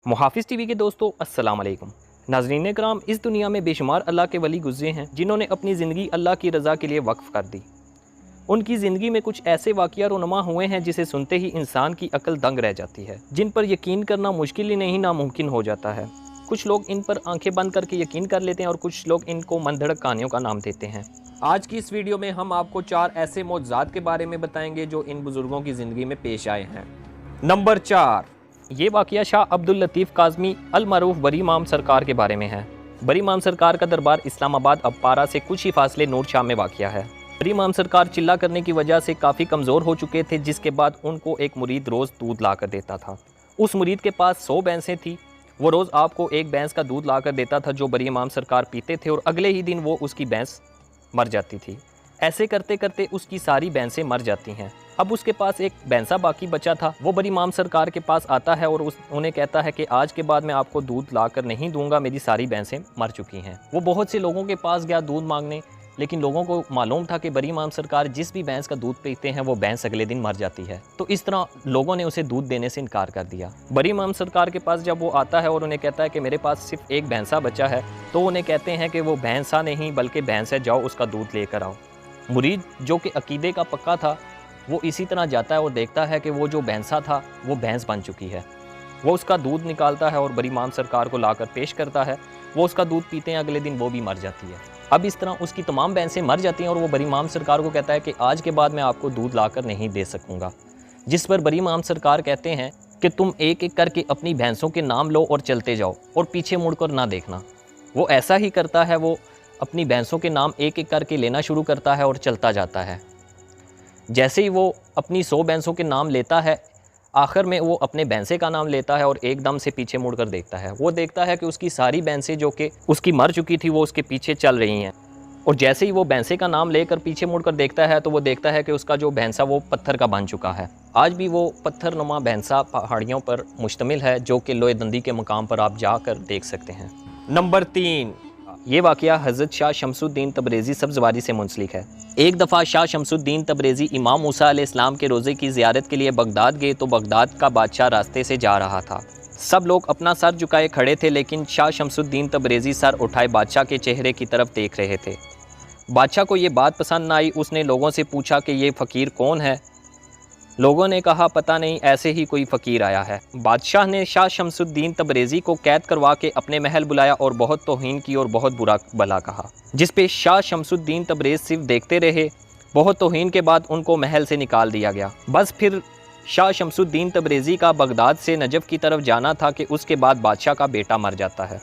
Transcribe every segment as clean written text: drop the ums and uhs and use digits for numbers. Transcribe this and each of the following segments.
मुहाफिज TV के दोस्तों अस्सलाम वालेकुम। नाज़रीन कराम, इस दुनिया में बेशुमार अल्लाह के वली गुजरे हैं जिन्होंने अपनी ज़िंदगी अल्लाह की रज़ा के लिए वक्फ़ कर दी। उनकी ज़िंदगी में कुछ ऐसे वाक़या रुनमा हुए हैं जिसे सुनते ही इंसान की अकल दंग रह जाती है, जिन पर यकीन करना मुश्किल ही नहीं नामुमकिन हो जाता है। कुछ लोग इन पर आंखें बंद करके यकीन कर लेते हैं और कुछ लोग इनको मनधड़क कहानियों का नाम देते हैं। आज की इस वीडियो में हम आपको 4 ऐसे मौजज़ात के बारे में बताएंगे जो इन बुज़ुर्गों की ज़िंदगी में पेश आए हैं। नंबर 4, ये वाक़या शाह अब्दुल लतीफ़ काज़मी अल मरूफ़ बरी इमाम सरकार के बारे में है। बरी इमाम सरकार का दरबार इस्लामाबाद अब्बारा से कुछ ही फासले नूर शाह में वाक़या है। बरी इमाम सरकार चिल्ला करने की वजह से काफ़ी कमज़ोर हो चुके थे, जिसके बाद उनको एक मुरीद रोज़ दूध ला कर देता था। उस मुरीद के पास 100 भैंसें थी। वो रोज़ आपको एक भैंस का दूध ला कर देता था जो बरी इमाम सरकार पीते थे और अगले ही दिन वो उसकी भैंस मर जाती थी। ऐसे करते करते उसकी सारी भैंसें मर जाती हैं। अब उसके पास एक भैंसा बाकी बचा था। वो बरी इमाम सरकार के पास आता है और उन्हें कहता है कि आज के बाद मैं आपको दूध लाकर नहीं दूंगा, मेरी सारी भैंसें मर चुकी हैं। वो बहुत से लोगों के पास गया दूध मांगने, लेकिन लोगों को मालूम था कि बरी इमाम सरकार जिस भी भैंस का दूध पीते हैं वो भैंस अगले दिन मर जाती है। तो इस तरह लोगों ने उसे दूध देने से इनकार कर दिया। बरी इमाम सरकार के पास जब वो आता है और उन्हें कहता है कि मेरे पास सिर्फ एक भैंसा बचा है, तो उन्हें कहते हैं कि वो भैंसा नहीं बल्कि भैंस है, जाओ उसका दूध लेकर आओ। मुरीद जो कि अकीदे का पक्का था, वो इसी तरह जाता है और देखता है कि वो जो भैंसा था वो भैंस बन चुकी है। वो उसका दूध निकालता है और बरी इमाम सरकार को लाकर पेश करता है। वो उसका दूध पीते हैं, अगले दिन वो भी मर जाती है। अब इस तरह उसकी तमाम भैंसें मर जाती हैं और वो बरी इमाम सरकार को कहता है कि आज के बाद मैं आपको दूध लाकर नहीं दे सकूँगा। जिस पर बरी इमाम सरकार कहते हैं कि तुम एक एक करके अपनी भैंसों के नाम लो और चलते जाओ और पीछे मुड़कर ना देखना। वो ऐसा ही करता है। वो अपनी भैंसों के नाम एक एक करके लेना शुरू करता है और चलता जाता है। जैसे ही वो अपनी 100 भैंसों के नाम लेता है, आखिर में वो अपने भैंसे का नाम लेता है और एकदम से पीछे मुड़कर देखता है। वो देखता है कि उसकी सारी भैंसें जो कि उसकी मर चुकी थी वो उसके पीछे चल रही हैं। और जैसे ही वो भैंसे का नाम लेकर पीछे मुड़कर देखता है तो वो देखता है कि उसका जो भैंसा वो पत्थर का बन चुका है। आज भी वो पत्थर नुमा भैंसा पहाड़ियों पर मुश्तमिल है, जो कि लोहे दंदी के मकाम पर आप जाकर देख सकते हैं। नंबर 3, ये वाक़या हज़रत शाह शमसुद्दीन तबरेज़ी सब्ज़वारी से मुंसलिक है। एक दफ़ा शाह शमसुद्दीन तबरेज़ी इमाम मूसा अलैहिस्सलाम के रोज़े की ज़ियारत के लिए बगदाद गए तो बगदाद का बादशाह रास्ते से जा रहा था। सब लोग अपना सर झुकाए खड़े थे, लेकिन शाह शमसुद्दीन तबरेज़ी सर उठाए बादशाह के चेहरे की तरफ देख रहे थे। बादशाह को ये बात पसंद ना आई। उसने लोगों से पूछा कि ये फ़कीर कौन है। लोगों ने कहा पता नहीं, ऐसे ही कोई फ़कीर आया है। बादशाह ने शाह शमसुद्दीन तबरेज़ी को कैद करवा के अपने महल बुलाया और बहुत तौहीन की और बहुत बुरा भला कहा, जिस पे शाह शमसुद्दीन तबरेज़ सिर्फ देखते रहे। बहुत तौहीन के बाद उनको महल से निकाल दिया गया। बस फिर शाह शमसुद्दीन तबरेज़ी का बगदाद से नजफ़ की तरफ जाना था कि उसके बाद बादशाह का बेटा मर जाता है।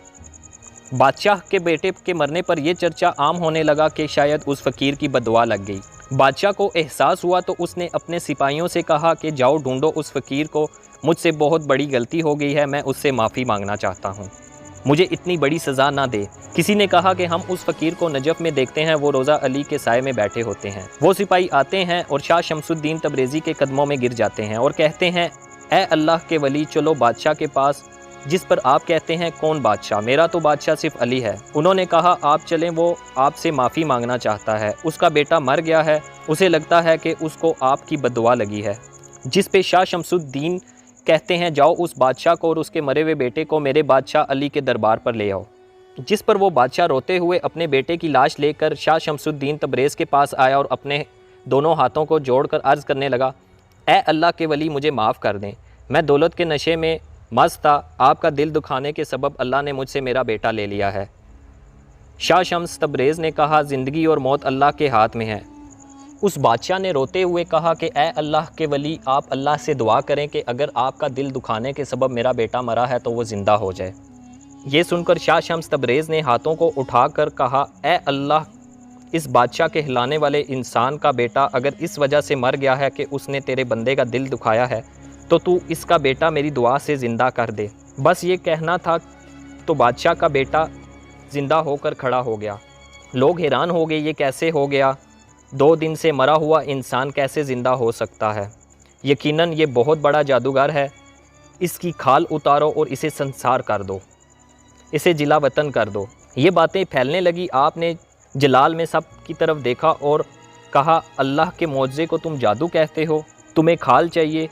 बादशाह के बेटे के मरने पर यह चर्चा आम होने लगा कि शायद उस फ़कीर की बददुआ लग गई। बादशाह को एहसास हुआ तो उसने अपने सिपाहियों से कहा कि जाओ ढूंढो उस फ़कीर को, मुझसे बहुत बड़ी गलती हो गई है, मैं उससे माफ़ी मांगना चाहता हूँ, मुझे इतनी बड़ी सज़ा ना दे। किसी ने कहा कि हम उस फ़कीर को नजफ़ में देखते हैं, वो रोज़ा अली के साए में बैठे होते हैं। वो सिपाही आते हैं और शाह शमसुद्दीन तबरेज़ी के कदमों में गिर जाते हैं और कहते हैं, ए अल्लाह के वली, चलो बादशाह के पास। जिस पर आप कहते हैं, कौन बादशाह? मेरा तो बादशाह सिर्फ अली है। उन्होंने कहा आप चलें, वो आपसे माफ़ी मांगना चाहता है, उसका बेटा मर गया है, उसे लगता है कि उसको आपकी बद्दुआ लगी है। जिस पे शाह शमसुद्दीन कहते हैं, जाओ उस बादशाह को और उसके मरे हुए बेटे को मेरे बादशाह अली के दरबार पर ले आओ। जिस पर वो बादशाह रोते हुए अपने बेटे की लाश लेकर शाह शमसुद्दीन तबरेज़ के पास आया और अपने दोनों हाथों को जोड़कर अर्ज़ करने लगा, ए अल्लाह के वली, मुझे माफ़ कर दें, मैं दौलत के नशे में मस्त था, आपका दिल दुखाने के सबब अल्लाह ने मुझसे मेरा बेटा ले लिया है। शाह शम्स तबरेज़ ने कहा, ज़िंदगी और मौत अल्लाह के हाथ में है। उस बादशाह ने रोते हुए कहा कि ए अल्लाह के वली, आप अल्लाह से दुआ करें कि अगर आपका दिल दुखाने के सबब मेरा बेटा मरा है तो वो ज़िंदा हो जाए। ये सुनकर शाह शम्स तबरेज़ ने हाथों को उठाकर कहा, ए अल्लाह, इस बादशाह के हिलाने वाले इंसान का बेटा अगर इस वजह से मर गया है कि उसने तेरे बंदे का दिल दुखाया है, तो तू इसका बेटा मेरी दुआ से ज़िंदा कर दे। बस ये कहना था तो बादशाह का बेटा ज़िंदा होकर खड़ा हो गया। लोग हैरान हो गए, ये कैसे हो गया? 2 दिन से मरा हुआ इंसान कैसे ज़िंदा हो सकता है? यकीनन ये बहुत बड़ा जादूगर है। इसकी खाल उतारो और इसे संसार कर दो, इसे जिला वतन कर दो। ये बातें फैलने लगी। आपने जलाल में सब की तरफ देखा और कहा, अल्लाह के मौजज़े को तुम जादू कहते हो? तुम्हें खाल चाहिए?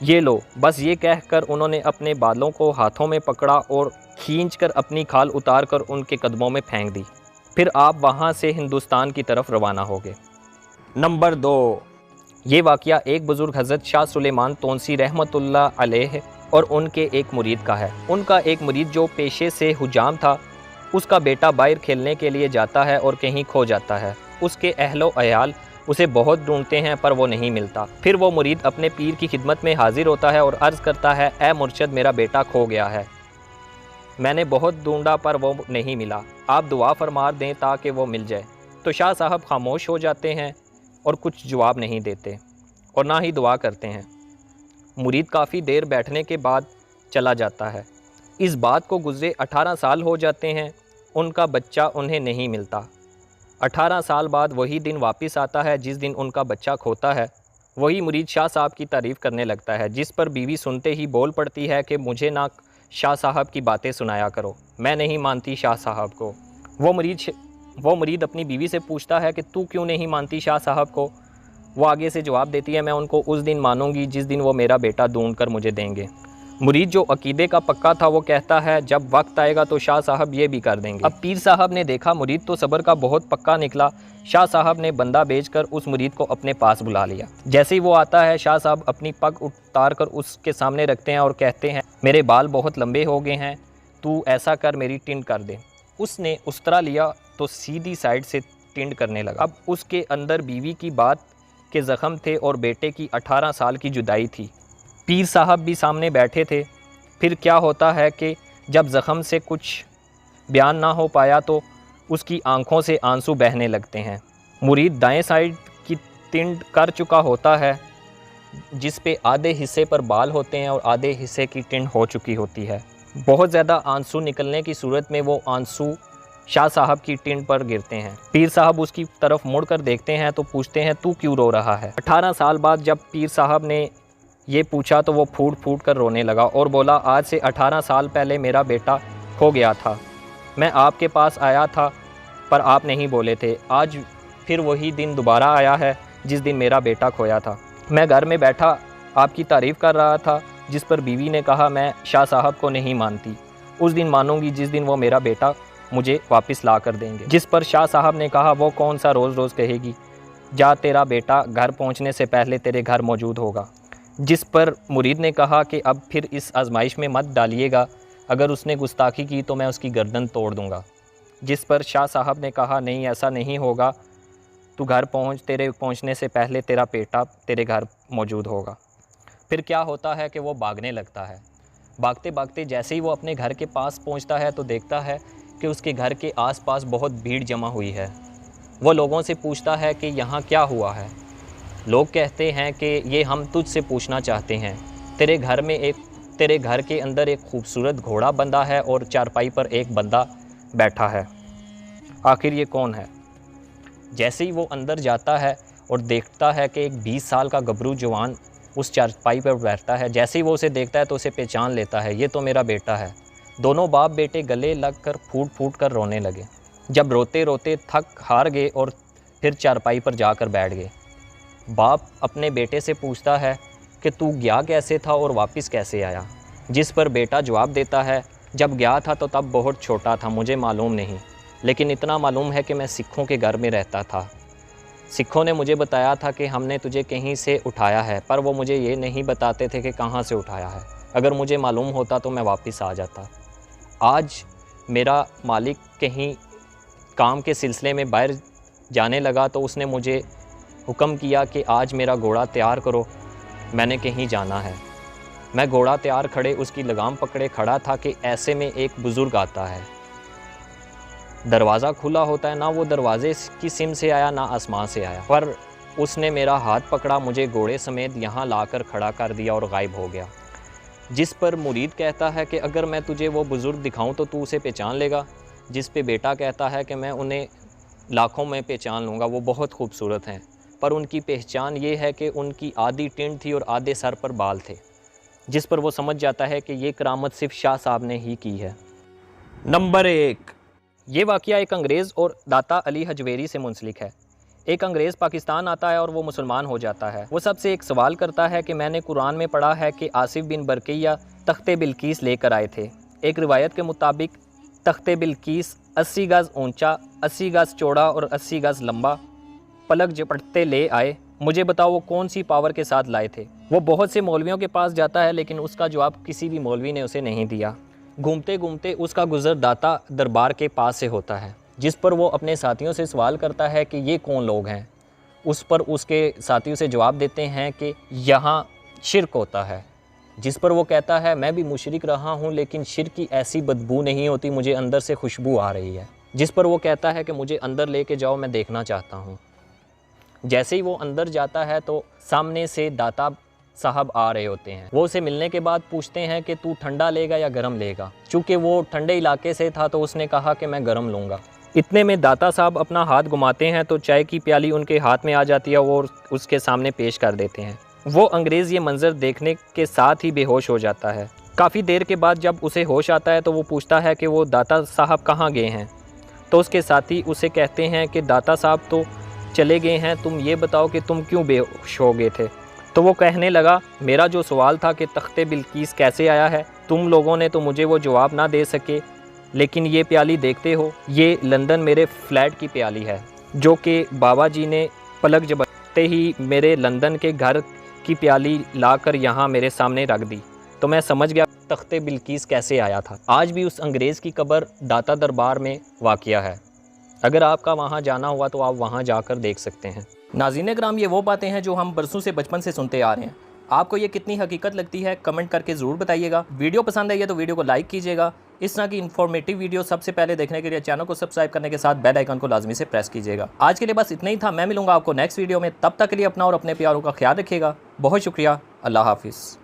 ये लो, बस ये कहकर उन्होंने अपने बालों को हाथों में पकड़ा और खींचकर अपनी खाल उतार कर उनके कदमों में फेंक दी। फिर आप वहाँ से हिंदुस्तान की तरफ रवाना हो गए। नंबर 2, ये वाक़या एक बुज़ुर्ग हज़रत शाह सुलेमान तोनसी रहमतुल्लाह अलैह और उनके एक मुरीद का है। उनका एक मुरीद जो पेशे से हुजाम था, उसका बेटा बाहर खेलने के लिए जाता है और कहीं खो जाता है। उसके अहलो अयाल उसे बहुत ढूंढते हैं पर वो नहीं मिलता। फिर वो मुरीद अपने पीर की खिदमत में हाजिर होता है और अर्ज़ करता है, ए मुर्शद, मेरा बेटा खो गया है, मैंने बहुत ढूंढा पर वो नहीं मिला, आप दुआ फरमा दें ताकि वो मिल जाए। तो शाह साहब खामोश हो जाते हैं और कुछ जवाब नहीं देते और ना ही दुआ करते हैं। मुरीद काफ़ी देर बैठने के बाद चला जाता है। इस बात को गुज़रे 18 साल हो जाते हैं, उनका बच्चा उन्हें नहीं मिलता। 18 साल बाद वही दिन वापस आता है जिस दिन उनका बच्चा खोता है। वही मुरीद शाह साहब की तारीफ़ करने लगता है, जिस पर बीवी सुनते ही बोल पड़ती है कि मुझे ना शाह साहब की बातें सुनाया करो, मैं नहीं मानती शाह साहब को। वो मुरीद अपनी बीवी से पूछता है कि तू क्यों नहीं मानती शाह साहब को। वो आगे से जवाब देती है, मैं उनको उस दिन मानूंगी जिस दिन वो मेरा बेटा ढूंढ कर मुझे देंगे। मुरीद जो अकीदे का पक्का था वो कहता है, जब वक्त आएगा तो शाह साहब ये भी कर देंगे। अब पीर साहब ने देखा मुरीद तो सब्र का बहुत पक्का निकला। शाह साहब ने बंदा भेजकर उस मुरीद को अपने पास बुला लिया। जैसे ही वो आता है, शाह साहब अपनी पग उतार कर उसके सामने रखते हैं और कहते हैं, मेरे बाल बहुत लंबे हो गए हैं, तू ऐसा कर मेरी टिंड कर दे। उसने उस्तरा लिया तो सीधी साइड से टिंड करने लगा। अब उसके अंदर बीवी की बात के ज़ख्म थे और बेटे की 18 साल की जुदाई थी। पीर साहब भी सामने बैठे थे। फिर क्या होता है कि जब ज़ख्म से कुछ बयान ना हो पाया तो उसकी आंखों से आंसू बहने लगते हैं। मुरीद दाएं साइड की टिंड कर चुका होता है, जिस पे आधे हिस्से पर बाल होते हैं और आधे हिस्से की टिंड हो चुकी होती है। बहुत ज़्यादा आंसू निकलने की सूरत में वो आंसू शाह साहब की टिंड पर गिरते हैं। पीर साहब उसकी तरफ मुड़कर देखते हैं तो पूछते हैं, तू क्यों रो रहा है। 18 साल बाद जब पीर साहब ने ये पूछा तो वो फूट फूट कर रोने लगा और बोला, आज से 18 साल पहले मेरा बेटा खो गया था। मैं आपके पास आया था पर आप नहीं बोले थे। आज फिर वही दिन दोबारा आया है जिस दिन मेरा बेटा खोया था। मैं घर में बैठा आपकी तारीफ़ कर रहा था, जिस पर बीवी ने कहा, मैं शाह साहब को नहीं मानती, उस दिन मानूंगी जिस दिन वो मेरा बेटा मुझे वापस ला कर देंगे। जिस पर शाह साहब ने कहा, वो कौन सा रोज़ रोज़ कहेगी, जा तेरा बेटा घर पहुंचने से पहले तेरे घर मौजूद होगा। जिस पर मुरीद ने कहा कि अब फिर इस आजमाइश में मत डालिएगा, अगर उसने गुस्ताखी की तो मैं उसकी गर्दन तोड़ दूंगा। जिस पर शाह साहब ने कहा, नहीं ऐसा नहीं होगा, तू घर पहुंच, तेरे पहुंचने से पहले तेरा बेटा तेरे घर मौजूद होगा। फिर क्या होता है कि वो भागने लगता है। भागते भागते जैसे ही वो अपने घर के पास पहुंचता है तो देखता है कि उसके घर के आसपास बहुत भीड़ जमा हुई है। वो लोगों से पूछता है कि यहाँ क्या हुआ है। लोग कहते हैं कि ये हम तुझसे पूछना चाहते हैं, तेरे घर के अंदर एक खूबसूरत घोड़ा बंधा है और चारपाई पर एक बंदा बैठा है, आखिर ये कौन है। जैसे ही वो अंदर जाता है और देखता है कि एक 20 साल का गबरू जवान उस चारपाई पर बैठता है। जैसे ही वो उसे देखता है तो उसे पहचान लेता है, ये तो मेरा बेटा है। दोनों बाप बेटे गले लगकर फूट फूट कर रोने लगे। जब रोते रोते थक हार गए और फिर चारपाई पर जाकर बैठ गए। बाप अपने बेटे से पूछता है कि तू गया कैसे था और वापस कैसे आया। जिस पर बेटा जवाब देता है, जब गया था तो तब बहुत छोटा था, मुझे मालूम नहीं, लेकिन इतना मालूम है कि मैं सिखों के घर में रहता था। सिखों ने मुझे बताया था कि हमने तुझे कहीं से उठाया है, पर वो मुझे ये नहीं बताते थे कि कहाँ से उठाया है। अगर मुझे मालूम होता तो मैं वापस आ जाता। आज मेरा मालिक कहीं काम के सिलसिले में बाहर जाने लगा तो उसने मुझे हुक्म किया कि आज मेरा घोड़ा तैयार करो, मैंने कहीं जाना है। मैं घोड़ा तैयार खड़े उसकी लगाम पकड़े खड़ा था कि ऐसे में एक बुज़ुर्ग आता है। दरवाज़ा खुला होता है, ना वो दरवाजे की सिम से आया ना आसमान से आया, पर उसने मेरा हाथ पकड़ा, मुझे घोड़े समेत यहाँ लाकर खड़ा कर दिया और गायब हो गया। जिस पर मुरीद कहता है कि अगर मैं तुझे वो बुज़ुर्ग दिखाऊं तो तू उसे पहचान लेगा। जिस पे बेटा कहता है कि मैं उन्हें लाखों में पहचान लूँगा, वो बहुत खूबसूरत हैं, पर उनकी पहचान ये है कि उनकी आधी टिंड थी और आधे सर पर बाल थे। जिस पर वो समझ जाता है कि ये करामत सिर्फ शाह साहब ने ही की है। नंबर 1, ये वाक़या एक अंग्रेज़ और दाता अली हजवेरी से मुंसलिक है। एक अंग्रेज़ पाकिस्तान आता है और वो मुसलमान हो जाता है। वो सबसे एक सवाल करता है कि मैंने कुरान में पढ़ा है कि आसिफ बिन बरकिया तख्ते बिल्कीस लेकर आए थे। एक रिवायत के मुताबिक तख्ते बिल्कीस 80 गज़ ऊंचा, 80 गज़ चौड़ा और 80 गज़ लंबा पलक झपटते ले आए। मुझे बताओ वो कौन सी पावर के साथ लाए थे। वो बहुत से मौलवियों के पास जाता है लेकिन उसका जवाब किसी भी मौलवी ने उसे नहीं दिया। घूमते घूमते उसका गुज़र दाता दरबार के पास से होता है, जिस पर वो अपने साथियों से सवाल करता है कि ये कौन लोग हैं। उस पर उसके साथियों से जवाब देते हैं कि यहाँ शिरक होता है। जिस पर वो कहता है मैं भी मुशरिक रहा हूँ लेकिन शिरक की ऐसी बदबू नहीं होती, मुझे अंदर से खुशबू आ रही है। जिस पर वो कहता है कि मुझे अंदर लेके जाओ, मैं देखना चाहता हूँ। जैसे ही वो अंदर जाता है तो सामने से दाता साहब आ रहे होते हैं। वो उसे मिलने के बाद पूछते हैं कि तू ठंडा लेगा या गर्म लेगा। चूँकि वो ठंडे इलाके से था तो उसने कहा कि मैं गर्म लूँगा। इतने में दाता साहब अपना हाथ घुमाते हैं तो चाय की प्याली उनके हाथ में आ जाती है, वो उसके सामने पेश कर देते हैं। वो अंग्रेज़ ये मंज़र देखने के साथ ही बेहोश हो जाता है। काफ़ी देर के बाद जब उसे होश आता है तो वो पूछता है कि वो दाता साहब कहाँ गए हैं। तो उसके साथी उसे कहते हैं कि दाता साहब तो चले गए हैं, तुम ये बताओ कि तुम क्यों बेहोश हो गए थे। तो वो कहने लगा, मेरा जो सवाल था कि तख्ते बिल्कीस कैसे आया है, तुम लोगों ने तो मुझे वो जवाब ना दे सके, लेकिन ये प्याली देखते हो, ये लंदन मेरे फ्लैट की प्याली है जो कि बाबा जी ने पलक झपकते ही मेरे लंदन के घर की प्याली लाकर यहाँ मेरे सामने रख दी। तो मैं समझ गया तख्ते बिल्कीस कैसे आया था। आज भी उस अंग्रेज़ की कब्र दाता दरबार में वाक़या है। अगर आपका वहाँ जाना हुआ तो आप वहाँ जाकर देख सकते हैं। नाज़रीन कराम, ये वो बातें हैं जो हम बरसों से बचपन से सुनते आ रहे हैं। आपको ये कितनी हकीकत लगती है कमेंट करके ज़रूर बताइएगा। वीडियो पसंद आई है तो वीडियो को लाइक कीजिएगा। इस तरह की इन्फॉर्मेटिव वीडियो सबसे पहले देखने के लिए चैनल को सब्सक्राइब करने के साथ बेल आइकन को लाजमी से प्रेस कीजिएगा। आज के लिए बस इतना ही था। मैं मिलूंगा आपको नेक्स्ट वीडियो में। तब तक के लिए अपना और अपने प्यारों का ख्याल रखिएगा। बहुत शुक्रिया। अल्लाह हाफिज़।